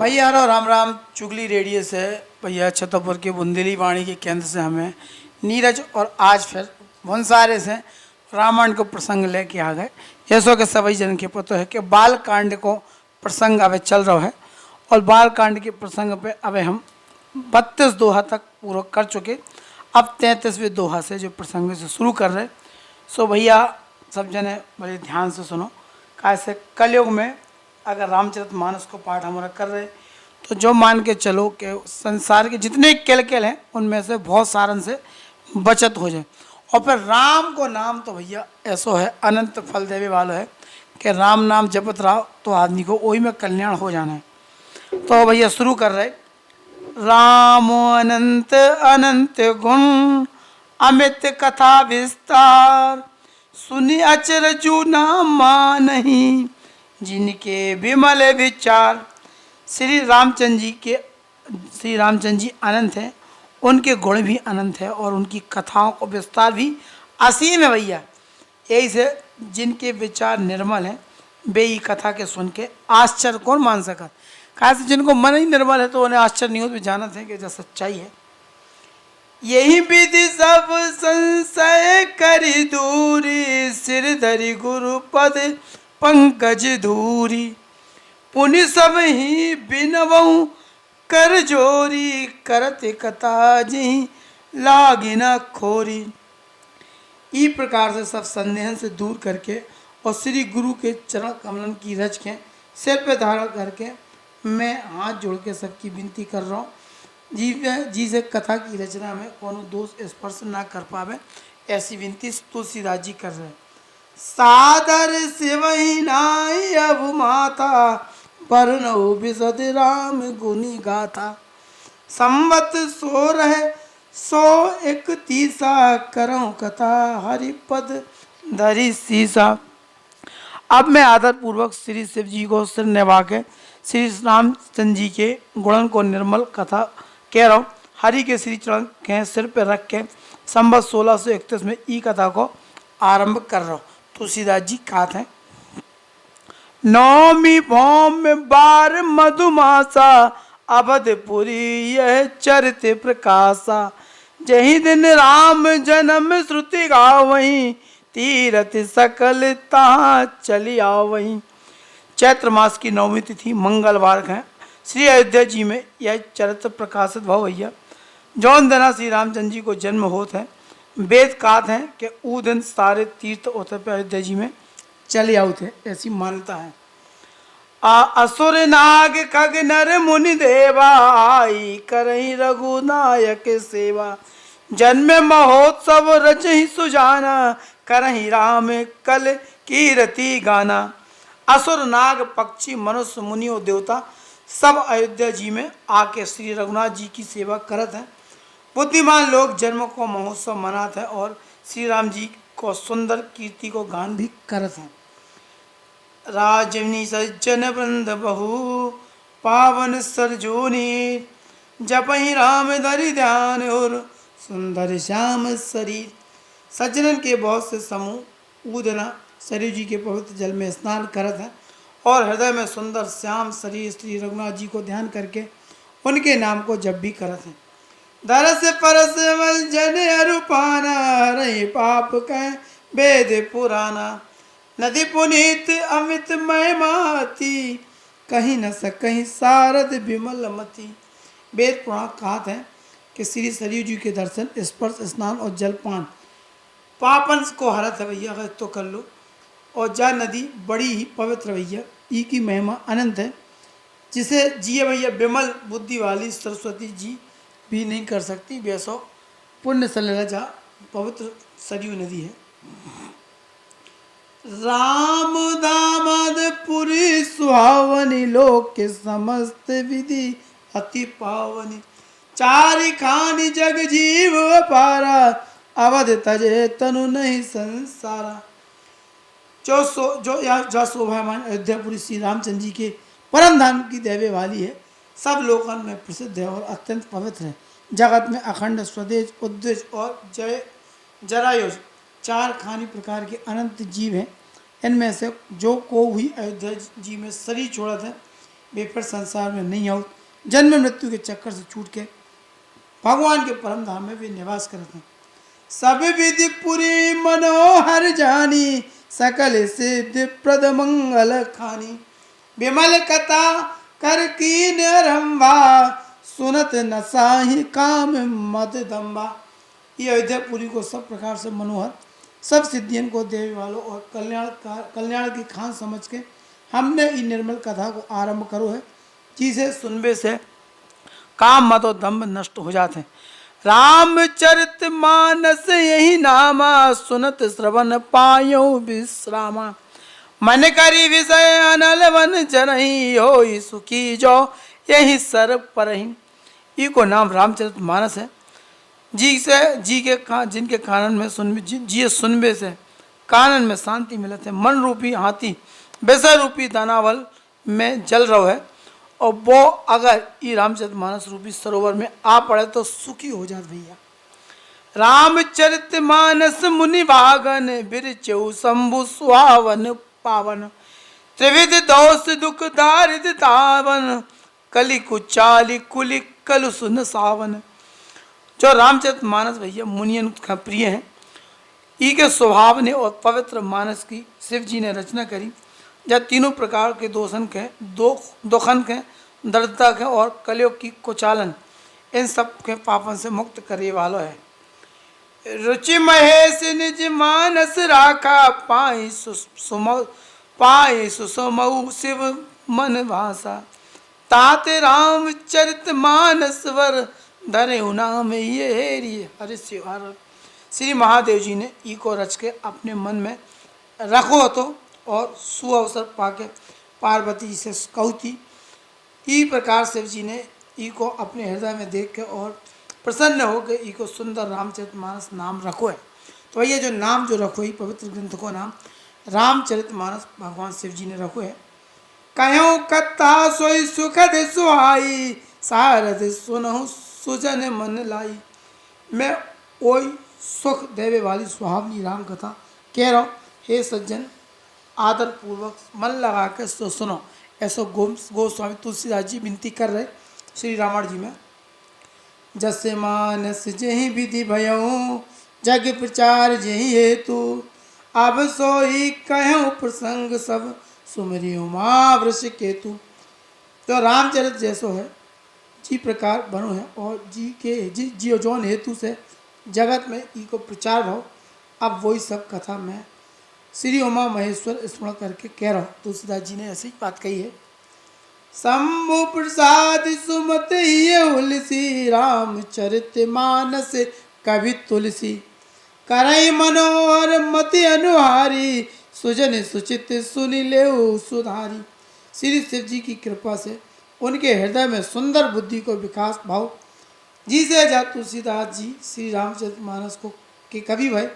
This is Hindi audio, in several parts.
भैया यारो राम राम। चुगली रेडियो से भैया छतरपुर के बुंदेली वाणी के केंद्र से हमें नीरज और आज फिर भुनसारे से रामायण को प्रसंग लेके आ गए। ऐसो के सभी जन के पता है कि बाल कांड को प्रसंग अब चल रहा है और बाल कांड के प्रसंग पे अब हम 32 दोहा तक पूरा कर चुके। अब 33वें दोहा से जो प्रसंग से शुरू कर रहे। सो भैया सब जने बड़े ध्यान से सुनो। कैसे कलयुग में अगर रामचरितमानस को पाठ हमारा कर रहे तो जो मान के चलो कि संसार के जितने केल हैं उनमें से बहुत सारन से बचत हो जाए। और फिर राम को नाम तो भैया ऐसो है अनंत फल देवे वाला है कि राम नाम जपत रहो तो आदमी को वही में कल्याण हो जाना है। तो भैया शुरू कर रहे। राम अनंत अनंत गुण अमित कथा विस्तार सुनि अचरजु नाम नहीं जिनके विमल विचार। श्री रामचंद्र जी अनंत हैं, उनके गुण भी अनंत है और उनकी कथाओं को विस्तार भी असीम है भैया। यही से जिनके विचार निर्मल हैं वे ही कथा के सुन के आश्चर्य कौन मान सका। कैसे जिनको मन ही निर्मल है तो उन्हें आश्चर्य नहीं हो, तो जानते हैं कि जो सच्चाई है। यही विधि सब संशय करी दूरी सिर धरि गुरु पद पंकज धूरी पुनि सब ही बिनवऊ कर जोरी करत कथा जी लागी न खोरी। ई प्रकार से सब संदेहन से दूर करके और श्री गुरु के चरण कमलन की रच के सिर पे धारण करके मैं हाथ जोड़ के सबकी विनती कर रहा हूँ जी से कथा की रचना में कोनो दोष स्पर्श ना कर पावे, ऐसी विनती तुलसीदास जी कर रहे हैं। सादर शिवही नाई अब माता परनौ बिसद राम गुनी गाथा संवत 131 करऊँ कथा हरिपद धरि सीसा। अब मैं आदर पूर्वक श्री शिव जी को सिर निभा के श्री रामचंद्र जी के गुणन को निर्मल कथा कह रहा हूँ। हरि के श्री चरण के सिर पर रख के संवत 1631 में ई कथा को आरंभ कर रहा हूँ। तुलसीदास जी कहते हैं। नौमी भौम बार मधुमासा अवधपुरी यह चरित प्रकाशा जही दिन राम जन्म श्रुति गावहीं तीरथ सकल तहाँ चली आवहीं। चैत्र मास की नौमी तिथि मंगलवार है श्री अयोध्या जी में यह चरित्र प्रकाशित भाव भैया। जौन दिना श्री रामचंद्र जी को जन्म होते हैं वेद कात हैं कि ऊ दिन सारे तीर्थ होते पे अयोध्या जी में चले आउ थे, ऐसी मान्यता है। असुर नाग खग नर मुनि देवा आई करही रघुनायक सेवा जन्म महोत्सव रचहि सुजाना करही राम कल कीरति गाना। असुर नाग पक्षी मनुष्य मुनि और देवता सब अयोध्या जी में आके श्री रघुनाथ जी की सेवा करत हैं। बुद्धिमान लोग जन्म को महोत्सव मनाते हैं और श्री राम जी को सुंदर कीर्ति को गान भी करत हैं। राजनी सज्जन वृंद बहु पावन सरजूनी जपहि राम धरि ध्यान और सुंदर श्याम शरीर। सज्जनन के बहुत से समूह ऊदना सरयू जी के पवित्र जल में स्नान करत हैं और हृदय में सुंदर श्याम शरीर श्री रघुनाथ जी को ध्यान करके उनके नाम को जप भी करत हैं। दरस परस जन अरुपाना रही पाप कह वेद पुराना नदी पुनीत अमित महिमाती कहीं न सकहीं सारद विमल मती। वेद पुराण कहते हैं कि श्री सरयू जी के दर्शन स्पर्श स्नान और जलपान पापन को हरत है भैया, अगर तो कर लो। और जा नदी बड़ी ही पवित्र भैया, ई की महिमा अनंत है जिसे जिए भैया विमल बुद्धि वाली सरस्वती जी भी नहीं कर सकती। वैसो पुण्य सलिला जा पवित्र सरयू नदी है। राम दामद पुरी सुहावनी लोक के समस्त विधि अति पावनी चारि खानी जग जीव पारा अवध तजे तनु नहीं संसारा। जो शोभामान अयोध्यापुरी श्री रामचंद्र जी के परम धाम की देवे वाली है, सब लोकन में प्रसिद्ध है और अत्यंत पवित्र है। जगत में अखंड स्वदेश उद्देश और जरायुज 4 खानी प्रकार के अनंत जीव हैं। इनमें से जो को हुई अयोध्या जी में शरीर छोड़त है वे फिर संसार में नहीं आओ, जन्म मृत्यु के चक्कर से छूट के भगवान के परम धाम में वे निवास करते हैं। सब विधि पुरी मनोहर जानी, सकल सिद्धि प्रद मंगल खानी। विमल कथा कर कीन रंभा, सुनत न साहि काम मद दम्बा। ये अयोध्यापुरी को सब प्रकार से मनोहर, सब सिद्धियों को देने वालों और कल्याण की खान समझ के हमने इन निर्मल कथा को आरंभ करो है, जिसे सुनबे से काम मद और दम्भ नष्ट हो जाते हैं। रामचरित मानस यही नामा, सुनत श्रवण पायो विश्रामा। मन करी विषय अनल वन जनही, हो सुखी जो यही सर परही। ई को नाम रामचरित मानस है। जिनके कानन में सुनबे से कानन में शांति मिलत है। मन रूपी हाथी विषय रूपी दानावल में जल रहो है, और वो अगर ये रामचरित मानस रूपी सरोवर में आ पड़े तो सुखी हो जात भैया। रामचरित मानस मुनि भागन, बिरचऊ शंभु सुहावन पावन। त्रिविध दोष दुख दारिद्र तावन, कलि कुचाली कुलि कलु सुन सावन। जो रामचरित मानस भैया मुनियन का प्रिय है, ई के स्वभाव ने और पवित्र मानस की शिव जी ने रचना करी, जब तीनों प्रकार के दोषन के दोखन के दर्दता के और कलयुग की कुचालन, इन सब के पापन से मुक्त करे वालो है। रुचि महेश निज मानस राखा, पाई सुसमऊ शिव मन भाषा। ताते रामचरित मानस वर, धरे नाम ये हरि शिवार। श्री महादेव जी ने ई को रच के अपने मन में रखो तो, और सुअवसर पाके पार्वती जी से कहती। ई प्रकार शिव जी ने ई को अपने हृदय में देख के और प्रसन्न होकर ई को सुंदर रामचरित मानस नाम रखो है। तो ये जो नाम जो रखो, ही पवित्र ग्रंथ को नाम रामचरित मानस भगवान शिव जी ने रखो है। कहो कथा सोई सुखद सुहाई, सारद सुनहु सुजन मन लाई। मैं वही सुख देवे वाली सुहावनी राम कथा कह रहा हूँ। हे सज्जन, आदर पूर्वक मन लगा के सुनो। ऐसा गोस्वामी तुलसीदास जी विनती कर रहे श्री रामायण जी में। जसे मानस जही विधि भयऊ, जग प्रचार जही हेतु। अब सोई कहूँ प्रसंग सब, सुमरी उमा वृष केतु। तो रामचरित जैसो है जी प्रकार बनो है, और जी जौन हेतु से जगत में ई को प्रचार हो। अब वही सब कथा में श्री उमा महेश्वर स्मरण करके कह रहा हूँ। तुलसीदास जी ने ऐसी बात कही है। शंभु प्रसाद सुमत ये उलसी, रामचरित मानस कवि तुलसी। करई मनोहर मति अनुहारी, सुजन सुचित सुनि लेऊ सुधारी। श्री शिव जी की कृपा से उनके हृदय में सुंदर बुद्धि को विकास भाव, जिसे जा तुलसीदास जी श्री रामचरित मानस को के कवि भाई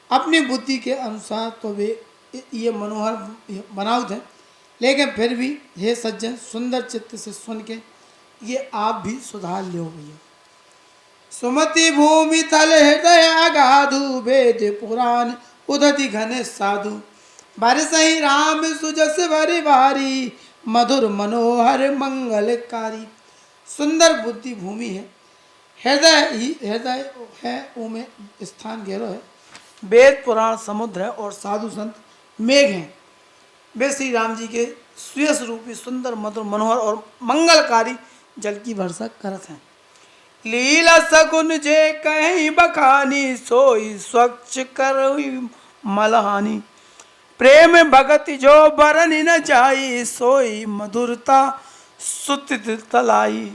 अपनी बुद्धि के अनुसार तो वे ये मनोहर बनावत हैं, लेकिन फिर भी हे सज्जन सुंदर चित्त से सुन के ये आप भी सुधार लो भैया। सुमति भूमि तल हृदय अगाधु, वेद पुराण उदति घन साधु। बरसहि राम सुजस भरि भारी, मधुर मनोहर मंगलकारी। सुंदर बुद्धि भूमि है, हृदय है उमें स्थान गहरो है। वेद पुराण समुद्र है और साधु संत मेघ हैं। वे श्री राम जी के सुयस रूपी सुंदर मधुर मनोहर और मंगलकारी जल की वर्षा करत हैं। लीला सगुन जे कहीं बखानी, सोई स्वच्छ करई मलहानी। प्रेम भगति जो बरन न जाई, सोई मधुरता सुतित तलाई।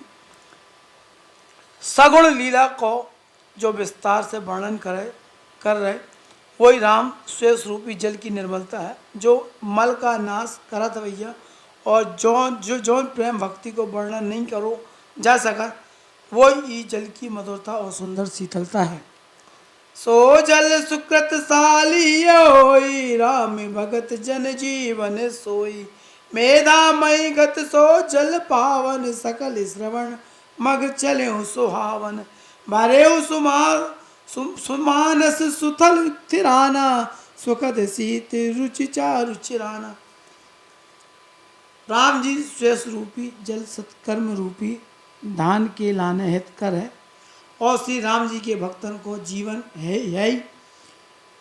सगुण लीला को जो विस्तार से वर्णन कर रहे वही राम स्वेश रूपी जल की निर्मलता है, जो मल का नाश करत भैया। और जो प्रेम भक्ति को वर्णन नहीं करो जा सका, वही जल की मधुरता और सुंदर शीतलता है। सो जल सुकृत साली होई, राम भगत जन जीवन सोई। मेधा मई गत सो जल पावन, सकल श्रवण मग चले सुहावन। भरे सुमानस सुथल थिराना, सुखद शीत रुचि चारु चिराना। राम जी श्वेष रूपी जल सत्कर्म रूपी धान के लाने हित कर है, और श्री राम जी के भक्तन को जीवन है यही।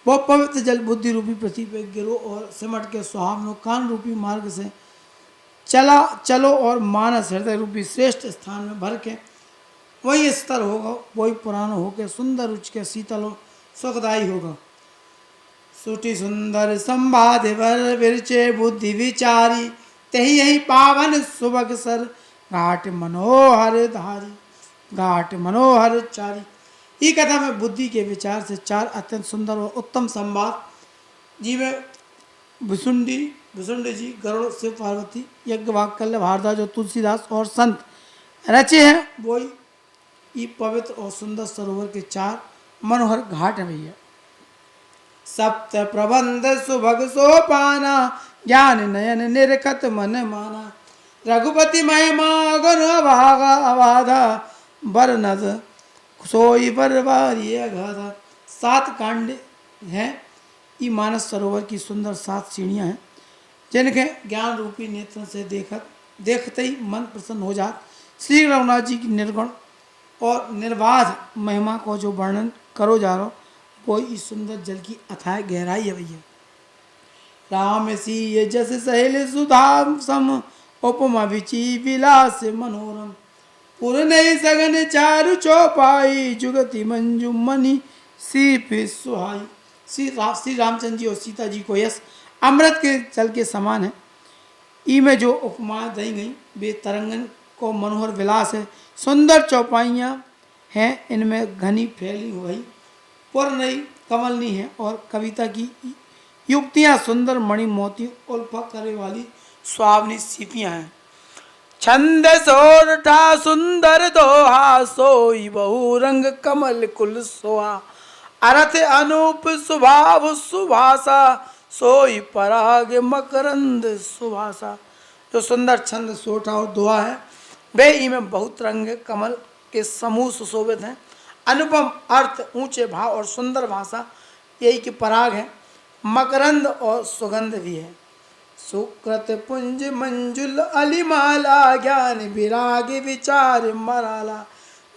वो पवित्र जल बुद्धि रूपी पृथ्वी पे गिरो और सिमट के सुहावनो कान रूपी मार्ग से चलो और मानस हृदय रूपी श्रेष्ठ स्थान में भर के वही स्तर होगा, वही पुराण होके सुंदर उच्च के शीतल और सुखदायी होगा। सुटी सुंदर संवाद वर विरचे बुद्धि विचारी, तही यही पावन सुबह सर घाट मनोहर धारी, घाट मनोहर चारी। ये कथा में बुद्धि के विचार से चार अत्यंत सुंदर और उत्तम संवाद जिसमें भुसुंडी जी, गरुड़, शिव पार्वती, यज्ञवाक्कल्य, भारद्वाज और तुलसीदास और संत रचे हैं, वही ये पवित्र और सुंदर सरोवर के चार मनोहर घाट है भैया। सप्त प्रबंध सुभग सोपाना, ज्ञान नयन निरखत मन माना, रघुपति महिमा गुण भागा अबाधा, बरनद सोई बरबारी अगाधा। 7 कांड हैं। ये मानस सरोवर की सुंदर 7 सीढ़ियाँ हैं, जिनके ज्ञान रूपी नेत्रों से देखते ही मन प्रसन्न हो जात। श्री रघुनाथ जी की निर्गुण और निर्बाध महिमा को जो वर्णन करो जा रहा वो इस सुंदर जल की अथाह गहराई है भैया। राम सी जस सहेल सुधाम सम, उपमा विची विलास मनोरम, पुर नहीं सगन चारु चौपाई, जुगति मंजू मणि सीप सुहाई। श्री रामचंद्र जी और सीता जी को यश अमृत के जल के समान है। ई में जो उपमा दी गई वे तरंगन को मनोहर विलास है, सुंदर चौपाइयाँ हैं, इनमें घनी फैली हुई पुर नहीं कमलनी है, और कविता की युक्तियाँ सुंदर मणि मोती उल्फा करे वाली सुहावनी सीपियाँ हैं। छंद सोरठा सुंदर दोहा, सोई बहु रंग कमल कुल सोहा, अर्थ अनूप स्वभाव सुभाषा, सोई पराग मकरंद सुभाषा। जो सुंदर छंद सोठा और दोहा है वे इनमें बहुत रंग कमल के समूह सुशोभित हैं। अनुपम अर्थ, ऊंचे भाव और सुंदर भाषा यही की पराग है। मकरंद और सुगंध भी है। सुकृत पुंज मंजुल अलिमाला, ज्ञान विराग विचार मराला,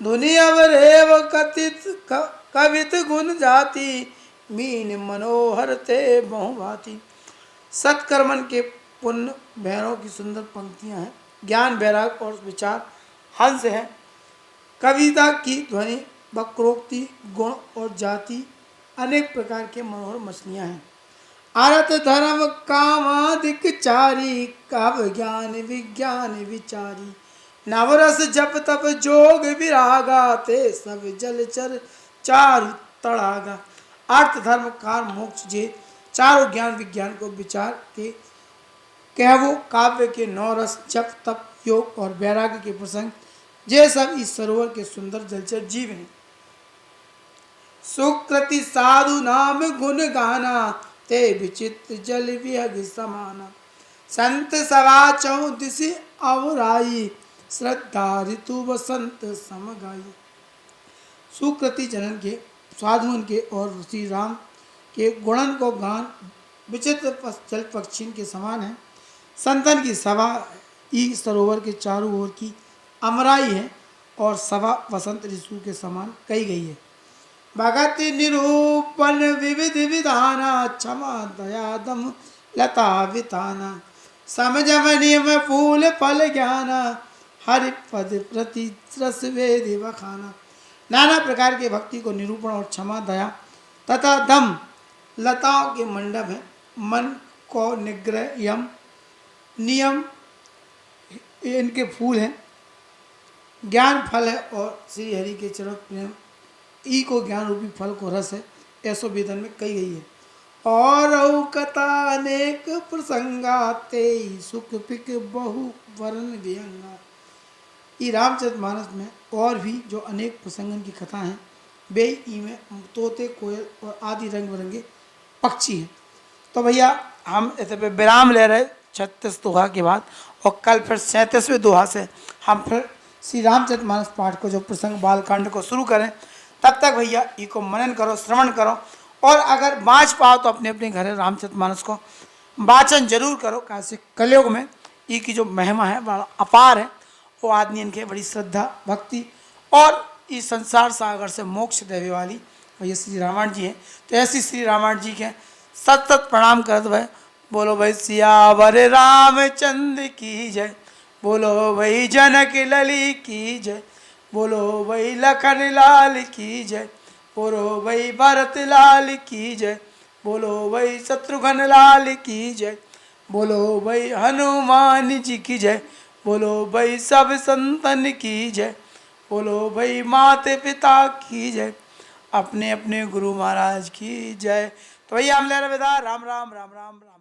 धुनि अवरेव कथित कवित गुण जाति, मीन मनोहर ते बहुभाति। सत्कर्मन के पुण्य भैरव की सुंदर पंक्तियां हैं। ज्ञान वैराग और विचार हंस है। कविता की ध्वनि, वक्रोक्ति, गुण और जाति अनेक प्रकार के मनोहर मछलियां हैं। आरत धर्म कामादिक चारी, काव्य ज्ञान विज्ञान विचारी, नवरस जप तप जोग विरागा, ते सब जलचर चारु तड़ागा। अर्थ धर्म कार मोक्ष जे चारों ज्ञान विज्ञान को विचार के कहवो, काव्य के 9 रस, जप तप योग और वैराग्य के प्रसंग, ये सब इस सरोवर के सुंदर जलचर जीव हैं। सुकृति साधु नाम गुण गाना, ते विचित्र जल विहग समाना, संत सवा चौदिसी अवराई, श्रद्धा ऋतु वसंत समगाई। सुकृति जनन के, साधुअन के और श्री राम के गुणन को गान विचित्र जल पक्षी के समान है। संतन की सभा ई सरोवर के चारों ओर की अमराई है और सभा वसंत ऋतु के समान कही गई है। भगत निरूपण विविध विधाना, क्षमा दया दम लता विताना, समझम नियम फूल फल ज्ञाना, हरि पद प्रति रस वेद बखाना। नाना प्रकार के भक्ति को निरूपण और क्षमा दया तथा दम लताओं के मंडप है। मन को निग्रह यम नियम इनके फूल हैं। ज्ञान फल है और श्री हरि के चरण प्रेम ई को ज्ञान रूपी फल को रस है, ऐसो वेदन में कही गई है। और कथा अनेक प्रसंगा, ते सुख पिक बहु वरण व्यंगा। ई रामचरितमानस में और भी जो अनेक प्रसंगन की कथा हैं वे में तोते, कोयल और आदि रंग बिरंगे पक्षी हैं। तो भैया हम इस पे विराम ले रहे 36 दोहा के बाद, और कल फिर 37वें दोहा से हम फिर श्री रामचरितमानस पाठ को जो प्रसंग बालकांड को शुरू करें। तब तक भैया इको मनन करो, श्रवण करो, और अगर बाँच पाओ तो अपने अपने घर रामचरितमानस को वाचन जरूर करो। कैसे कलयुग में ये की जो महिमा है बड़ा अपार है। वो आदमी इनके बड़ी श्रद्धा भक्ति और इस संसार सागर से मोक्ष देवे वाली भैया श्री रामायण जी हैं। तो ऐसी श्री रामायण जी के सत सत प्रणाम करत भाई। बोलो भाई सियावर रामचंद्र की जय, बोलो भाई जनक लली की जय, बोलो भाई लखन लाल की जय, बोलो भाई भरत लाल की जय, बोलो भाई शत्रुघ्न लाल की जय, बोलो भाई हनुमान जी की जय, बोलो भाई सब संतन की जय, बोलो भाई माते पिता की जय, अपने अपने गुरु महाराज की जय। तो भैया हम ले रहे राम राम राम राम राम।